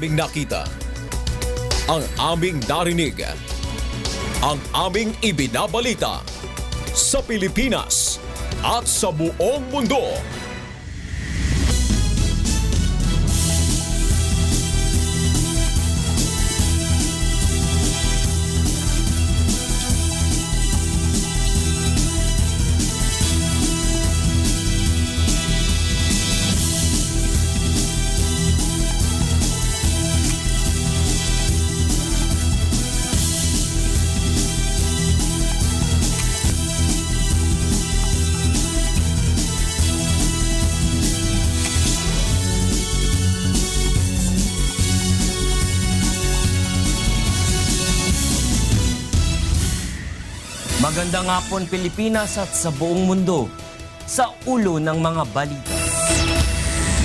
aming nakita, ang aming narinig, ang aming ibinabalita sa Pilipinas at sa buong mundo. Magandang hapon Pilipinas at sa buong mundo. Sa ulo ng mga balita.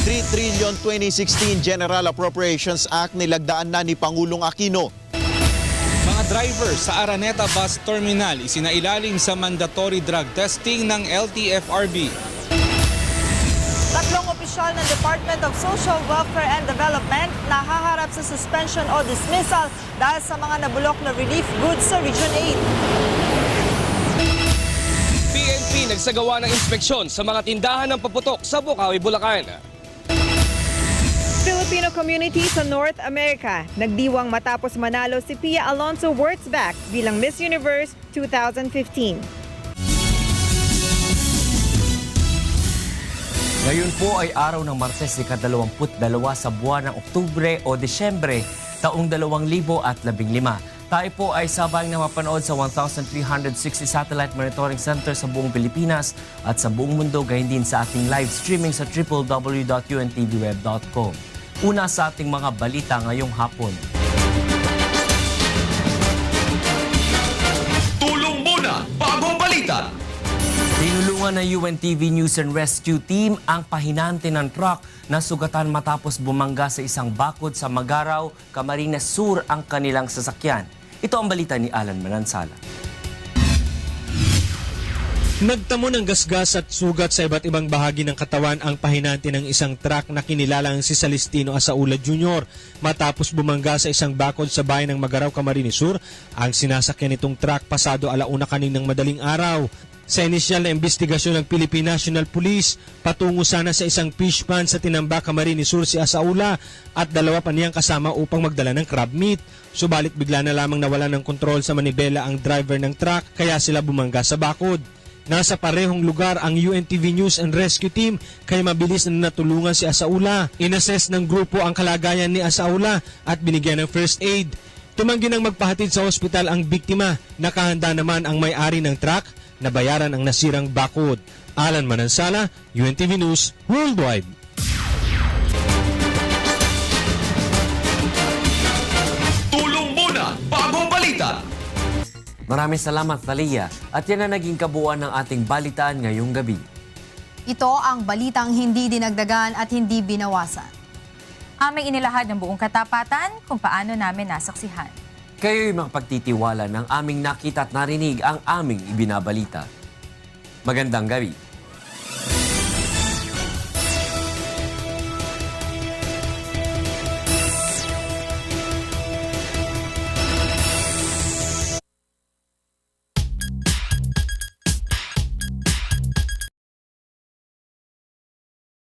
3 trillion 2016 General Appropriations Act nilagdaan na ni Pangulong Aquino. Mga driver sa Araneta Bus Terminal isinailalim sa mandatory drug testing ng LTFRB. Tatlong opisyal ng Department of Social Welfare and Development nahaharap sa suspension o dismissal dahil sa mga nabulok na relief goods sa Region 8. PNP nagsagawa ng inspeksyon sa mga tindahan ng paputok sa Bukawi, Bulacan. Filipino community sa North America nagdiwang matapos manalo si Pia Alonso Wurtzbach bilang Miss Universe 2015. Ngayon po ay araw ng Martes, ika-22 sa buwan ng Oktubre o Disyembre, taong 2015. Tayo po ay sabay na mapanood sa 1,360 satellite monitoring center sa buong Pilipinas at sa buong mundo, gayon din sa ating live streaming sa www.untvweb.com. Una sa ating mga balita ngayong hapon. Tulong muna bago balita! Tinulungan ng UNTV News and Rescue Team ang pahinante ng truck na sugatan matapos bumangga sa isang bakod sa Magaraw, Camarines Sur ang kanilang sasakyan. Ito ang balita ni Alan Manansala. Nagtamo ng gasgas at sugat sa iba't ibang bahagi ng katawan ang pahinante ng isang truck na kinilalang si Celestino Asaula Jr. Matapos bumangga sa isang bakod sa bayan ng Magaraw, Camarines Sur, ang sinasakyan nitong truck pasado 1:00 kaninang madaling araw. Sa inisyal na investigasyon ng Philippine National Police, patungo sana sa isang fish pond sa Tinamba, Camarines Sur si Asaula at dalawa pa niyang kasama upang magdala ng crab meat. Subalit bigla na lamang nawala ng kontrol sa manibela ang driver ng truck kaya sila bumangga sa bakod. Nasa parehong lugar ang UNTV News and Rescue Team kaya mabilis na natulungan si Asaula. Inassess ng grupo ang kalagayan ni Asaula at binigyan ng first aid. Tumanggi nang magpahatid sa ospital ang biktima. Nakahanda naman ang may-ari ng truck na bayaran ang nasirang bakod. Alan Manansala, UNTV News Worldwide. Tulong muna bago balita! Maraming salamat, Talia. At yan na naging kabuuan ng ating balitaan ngayong gabi. Ito ang balitang hindi dinagdagan at hindi binawasan. Aming inilahad ng buong katapatan kung paano namin nasaksihan. Kayo'y makapagtitiwala ng aming nakita at narinig ang aming ibinabalita. Magandang gabi.